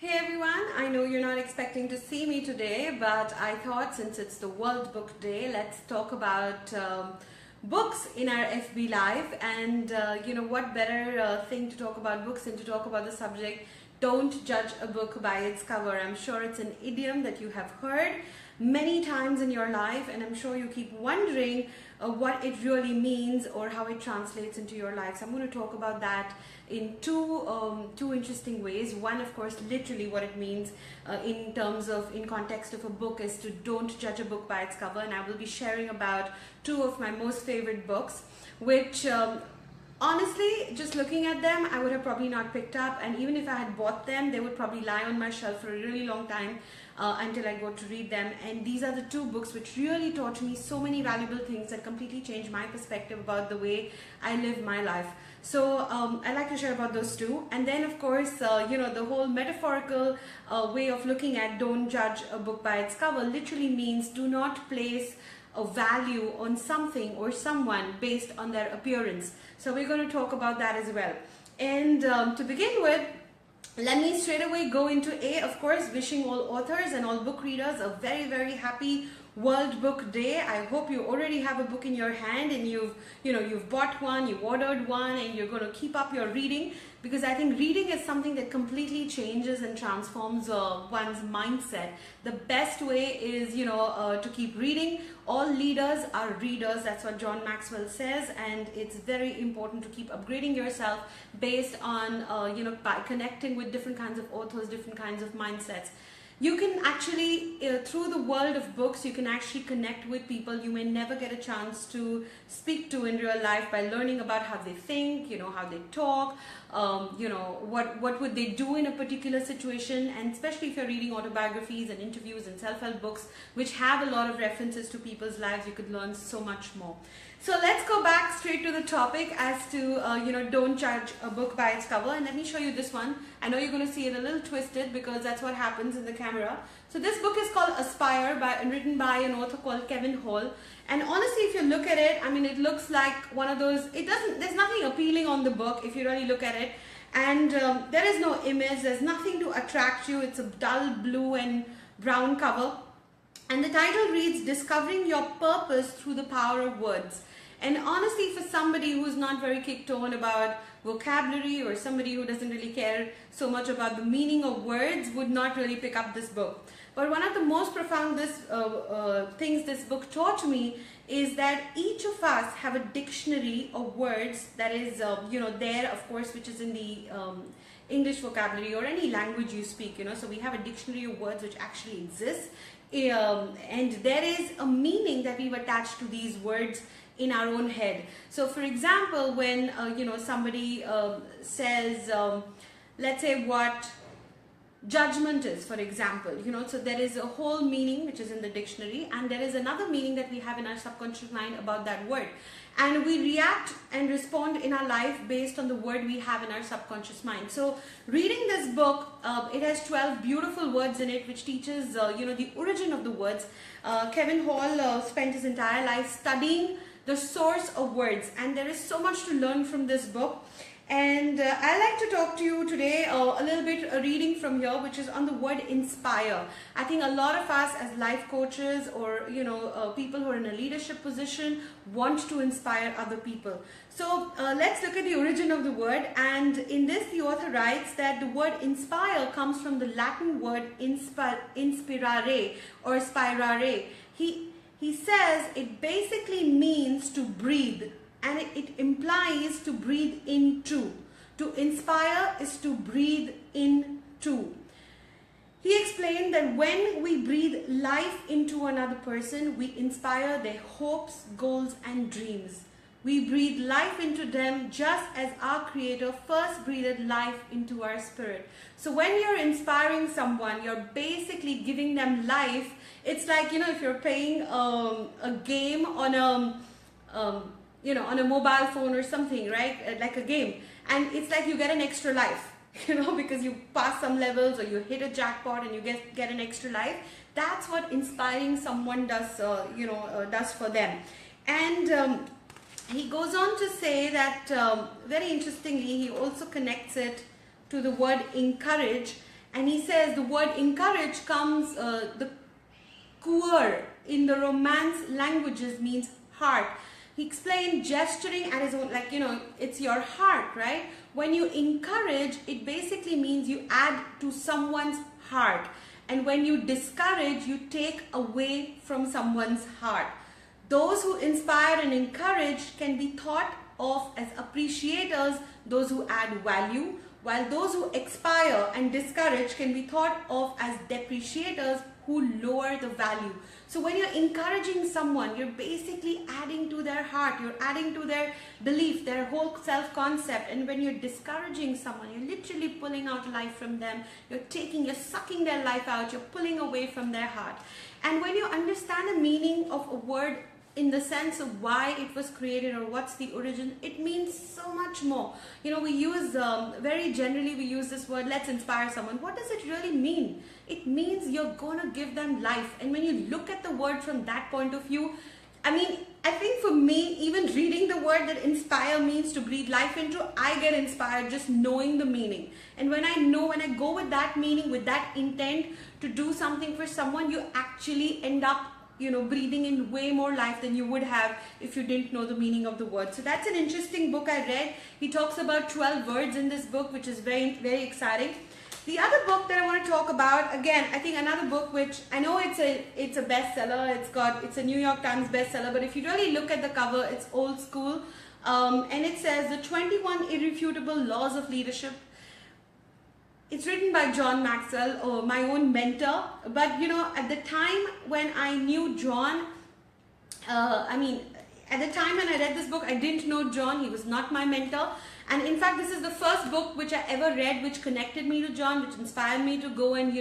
Hey everyone, I know you're not expecting to see me today, but I thought since it's the World Book Day, let's talk about books in our FB Live. And what better thing to talk about books than to talk about the subject, don't judge a book by its cover. I'm sure it's an idiom that you have heard many times in your life, and I'm sure you keep wondering what it really means or how it translates into your life. So I'm going to talk about that in two interesting ways. One, of course, literally what it means in context of a book is to don't judge a book by its cover, and I will be sharing about two of my most favorite books, which honestly, just looking at them, I would have probably not picked up, and even if I had bought them, they would probably lie on my shelf for a really long time until I got to read them. And these are the two books which really taught me so many valuable things that completely changed my perspective about the way I live my life. So I'd like to share about those two. And then, of course, the whole metaphorical way of looking at don't judge a book by its cover literally means do not place a value on something or someone based on their appearance. So we're going to talk about that as well. And to begin with, let me straight away go into of course, wishing all authors and all book readers a very, very happy World Book Day. I hope you already have a book in your hand and you've bought one, you've ordered one, and you're going to keep up your reading, because I think reading is something that completely changes and transforms one's mindset. The best way is to keep reading. All leaders are readers. That's what John Maxwell says, and it's very important to keep upgrading yourself based on by connecting with different kinds of authors, different kinds of mindsets. You can actually, through the world of books, you can actually connect with people you may never get a chance to speak to in real life by learning about how they think, how they talk, what would they do in a particular situation. And especially if you're reading autobiographies and interviews and self-help books, which have a lot of references to people's lives, you could learn so much more. So let's go back straight to the topic as to, don't judge a book by its cover. And let me show you this one. I know you're going to see it a little twisted because that's what happens in the camera. So this book is called Aspire, written by an author called Kevin Hall. And honestly, if you look at it, I mean, it looks like one of those, there's nothing appealing on the book if you really look at it. And there is no image, there's nothing to attract you. It's a dull blue and brown cover. And the title reads, Discovering Your Purpose Through the Power of Words. And honestly, for somebody who's not very kicked on about vocabulary, or somebody who doesn't really care so much about the meaning of words, would not really pick up this book. But one of the most profound things this book taught me is that each of us have a dictionary of words that is, there, of course, which is in the English vocabulary or any language you speak, So we have a dictionary of words which actually exists. And there is a meaning that we've attached to these words in our own head. So for example, when somebody says, let's say what judgment is, for example, so there is a whole meaning which is in the dictionary, and there is another meaning that we have in our subconscious mind about that word, and we react and respond in our life based on the word we have in our subconscious mind. So reading this book, it has 12 beautiful words in it which teaches the origin of the words. Kevin Hall spent his entire life studying the source of words, and there is so much to learn from this book. And I like to talk to you today a little bit reading from here, which is on the word inspire. I think a lot of us as life coaches or people who are in a leadership position want to inspire other people. So let's look at the origin of the word. And in this, the author writes that the word inspire comes from the Latin word inspirare or spirare. He says it basically means to breathe, and it implies to breathe into. To inspire is to breathe into. He explained that when we breathe life into another person, we inspire their hopes, goals, and dreams. We breathe life into them just as our Creator first breathed life into our spirit. So when you're inspiring someone, you're basically giving them life. It's like, if you're playing a game on on a mobile phone or something, right? Like a game. And it's like you get an extra life, because you pass some levels or you hit a jackpot and you get an extra life. That's what inspiring someone does, does for them. And he goes on to say that, very interestingly, he also connects it to the word encourage. And he says the word encourage comes, the kuar in the Romance languages means heart. He explained gesturing at his own, like, it's your heart, right? When you encourage, it basically means you add to someone's heart. And when you discourage, you take away from someone's heart. Those who inspire and encourage can be thought of as appreciators, those who add value, while those who expire and discourage can be thought of as depreciators who lower the value. So when you're encouraging someone, you're basically adding to their heart, you're adding to their belief, their whole self-concept. And when you're discouraging someone, you're literally pulling out life from them, you're sucking their life out, you're pulling away from their heart. And when you understand the meaning of a word in the sense of why it was created or what's the origin, it means so much more. We use, very generally we use this word, let's inspire someone. What does it really mean? It means you're gonna give them life. And when you look at the word from that point of view, I think for me, even reading the word that inspire means to breathe life into, I get inspired just knowing the meaning. And when I go with that meaning, with that intent to do something for someone, you actually end up breathing in way more life than you would have if you didn't know the meaning of the word. So that's an interesting book I read. He talks about 12 words in this book, which is very, very exciting. The other book that I want to talk about, again, I think another book which I know it's a bestseller. It's a New York Times bestseller, but if you really look at the cover, it's old school. And it says The 21 Irrefutable Laws of Leadership. It's written by John Maxwell, my own mentor. But at the time when I knew John, at the time when I read this book, I didn't know John. He was not my mentor. And in fact, this is the first book which I ever read which connected me to John, which inspired me to go and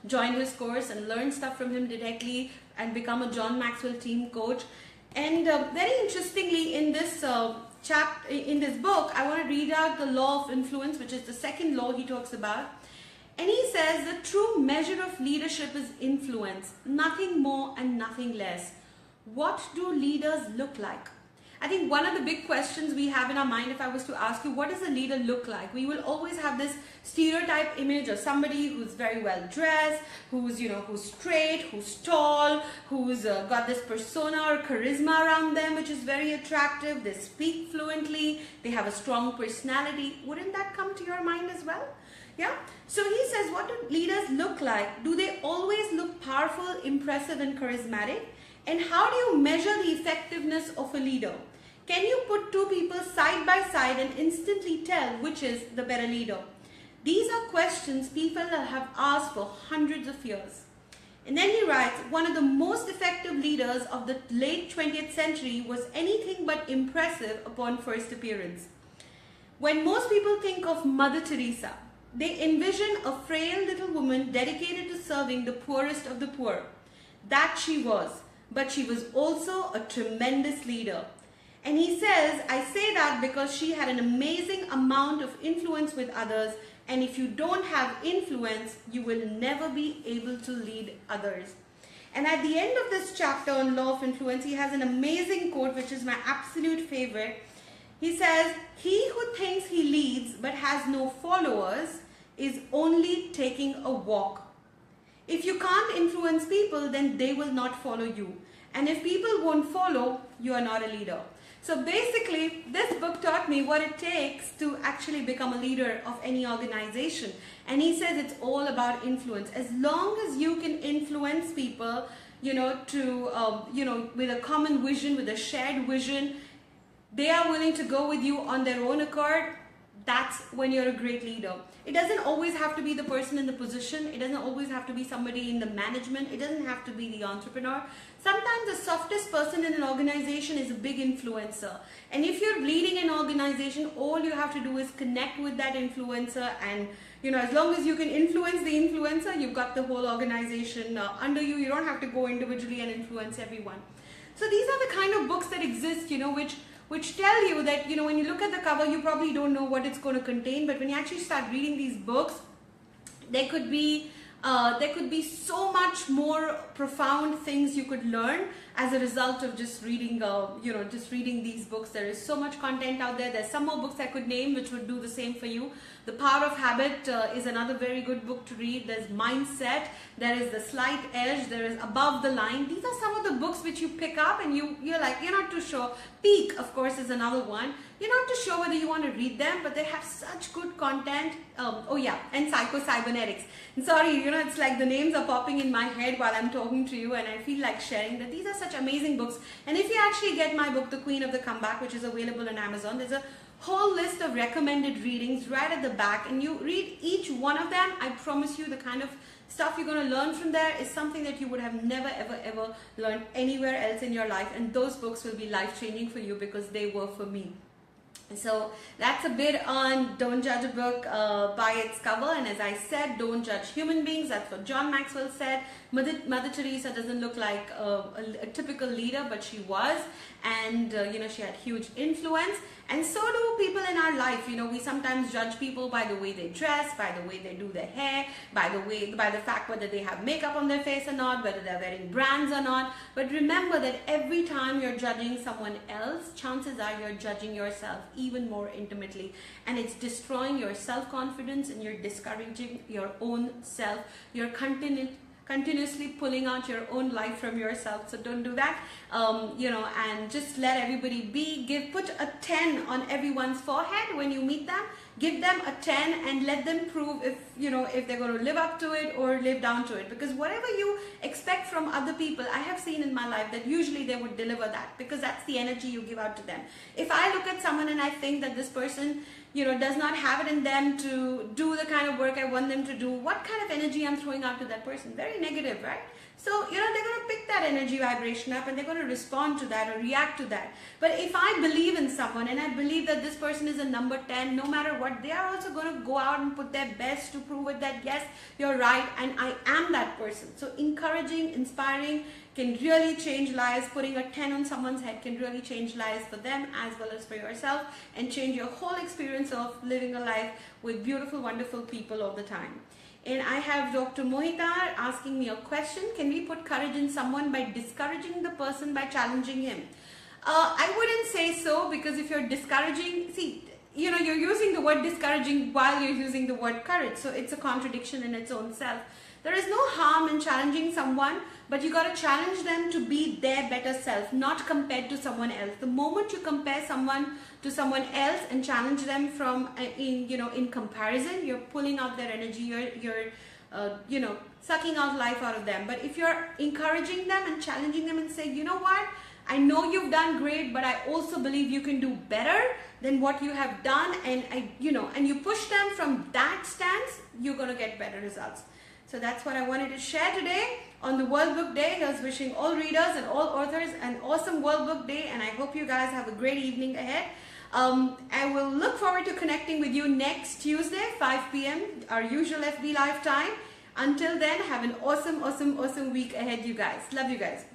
join his course and learn stuff from him directly and become a John Maxwell team coach. And very interestingly, in this in this book, I want to read out the law of influence, which is the second law he talks about. And he says the true measure of leadership is influence, nothing more and nothing less. What do leaders look like? I think one of the big questions we have in our mind, if I was to ask you, what does a leader look like? We will always have this stereotype image of somebody who's very well dressed, who's straight, who's tall, who's got this persona or charisma around them, which is very attractive. They speak fluently. They have a strong personality. Wouldn't that come to your mind as well? Yeah. So he says, what do leaders look like? Do they always look powerful, impressive, and charismatic? And how do you measure the effectiveness of a leader? Can you put two people side by side and instantly tell which is the better leader? These are questions people have asked for hundreds of years. And then he writes, one of the most effective leaders of the late 20th century was anything but impressive upon first appearance. When most people think of Mother Teresa, they envision a frail little woman dedicated to serving the poorest of the poor. That she was, but she was also a tremendous leader. And he says, I say that because she had an amazing amount of influence with others, and if you don't have influence, you will never be able to lead others. And at the end of this chapter on law of influence, he has an amazing quote, which is my absolute favorite. He says, he who thinks he leads but has no followers is only taking a walk. If you can't influence people, then they will not follow you. And if people won't follow, you are not a leader. So basically, this book taught me what it takes to actually become a leader of any organization. And he says it's all about influence. As long as you can influence people, with a common vision, with a shared vision, they are willing to go with you on their own accord. That's when you're a great leader. It doesn't always have to be the person in the position. It doesn't always have to be somebody in the management. It doesn't have to be the entrepreneur. Sometimes the softest person in an organization is a big influencer. And if you're leading an organization, all you have to do is connect with that influencer. And, as long as you can influence the influencer, you've got the whole organization under you. You don't have to go individually and influence everyone. So these are the kind of books that exist, which tell you that, when you look at the cover, you probably don't know what it's going to contain. But when you actually start reading these books, there could be so much more profound things you could learn as a result of just reading, just reading these books. There is so much content out there. There's some more books I could name which would do the same for you. The Power of Habit is another very good book to read. There's Mindset. There is The Slight Edge. There is Above the Line. These are some of the books which you pick up and you're not too sure. Peak, of course, is another one. You're not too sure whether you want to read them, but they have such good content. And Psycho-Cybernetics. And sorry, it's like the names are popping in my head while I'm talking to you, and I feel like sharing that these are such amazing books. And if you actually get my book, The Queen of the Comeback, which is available on Amazon, there's a whole list of recommended readings right at the back, and you read each one of them. I promise you the kind of stuff you're going to learn from there is something that you would have never ever learned anywhere else in your life, and those books will be life-changing for you because they were for me. So that's a bit on Don't Judge a Book by its cover. And as I said, don't judge human beings. That's what John Maxwell said. Mother Teresa doesn't look like a typical leader, but she was. And, she had huge influence. And so do people in our life. We sometimes judge people by the way they dress, by the way they do their hair, by the fact whether they have makeup on their face or not, whether they're wearing brands or not. But remember that every time you're judging someone else, chances are you're judging yourself even more intimately. And it's destroying your self-confidence, and you're discouraging your own self. You're continuously pulling out your own life from yourself. So don't do that. And just let everybody be. Put a 10 on everyone's forehead when you meet them. Give them a 10 and let them prove if they're going to live up to it or live down to it. Because whatever you expect from other people, I have seen in my life that usually they would deliver that, because that's the energy you give out to them. If I look at someone and I think that this person does not have it in them to do the kind of work I want them to do, what kind of energy I'm throwing out to that person? Very negative, right? So, they're going to pick that energy vibration up and they're going to respond to that or react to that. But if I believe in someone and I believe that this person is a number 10, no matter what, they are also going to go out and put their best to prove it that, yes, you're right, and I am that person. So encouraging, inspiring can really change lives. Putting a 10 on someone's head can really change lives for them as well as for yourself, and change your whole experience of living a life with beautiful, wonderful people all the time. And I have Dr. Mohitar asking me a question. Can we put courage in someone by discouraging the person by challenging him? I wouldn't say so, because if you're discouraging, you're using the word discouraging while you're using the word courage. So it's a contradiction in its own self. There is no harm in challenging someone, but you got to challenge them to be their better self, not compared to someone else. The moment you compare someone to someone else and challenge them from in comparison, you're pulling out their energy. You're sucking out life out of them. But if you're encouraging them and challenging them and saying, you know what, I know you've done great, but I also believe you can do better than what you have done, and and you push them from that stance, you're going to get better results. So that's what I wanted to share today on the World Book Day. I was wishing all readers and all authors an awesome World Book Day, and I hope you guys have a great evening ahead. I will look forward to connecting with you next Tuesday, 5 p.m., our usual FB Live time. Until then, have an awesome week ahead, you guys. Love you guys.